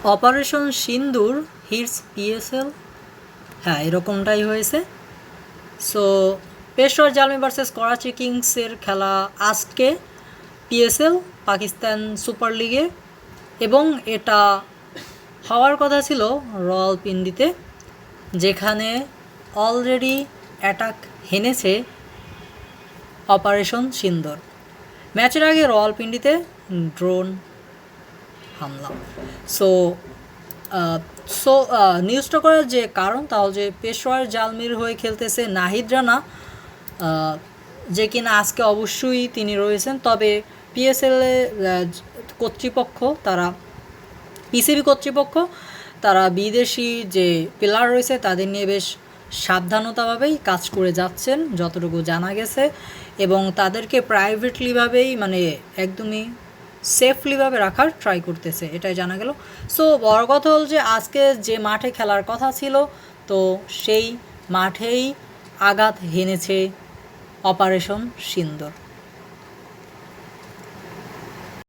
Operation সিন্দুর hits PSL, হ্যাঁ এরকমটাই হয়েছে। সো পেশোয়ার জালমি ভার্সেস করাচি কিংসের খেলা আজকে পিএসএল পাকিস্তান সুপার লিগে, এবং এটা হওয়ার কথা ছিল রাওয়ালপিন্ডিতে, যেখানে অলরেডি অ্যাটাক হেনেছে অপারেশন সিন্দুর। ম্যাচের আগে রাওয়ালপিন্ডিতে ড্রোন হামলা। সো সো নিউজটা করার যে কারণ তা হল যে পেশোয়ার জালমির হয়ে খেলতেছে নাহিদ রানা, যে কিনা আজকে অবশ্যই তিনি রয়েছেন। তবে পিএসএলে কর্তৃপক্ষ তারা পিসিবি কর্তৃপক্ষ তারা বিদেশি যে প্লেয়ার রয়েছে তাদের নিয়ে বেশ সাবধানতাভাবেই কাজ করে যাচ্ছেন যতটুকু জানা গেছে, এবং তাদেরকে প্রাইভেটলিভাবেই মানে একদমই সেফলিভাবে রাখার ট্রাই করতেছে, এটাই জানা গেল। সো বড় কথা হল যে আজকে যে মাঠে খেলার কথা ছিল তো সেই মাঠেই আঘাত হেনেছে অপারেশন সিন্দুর।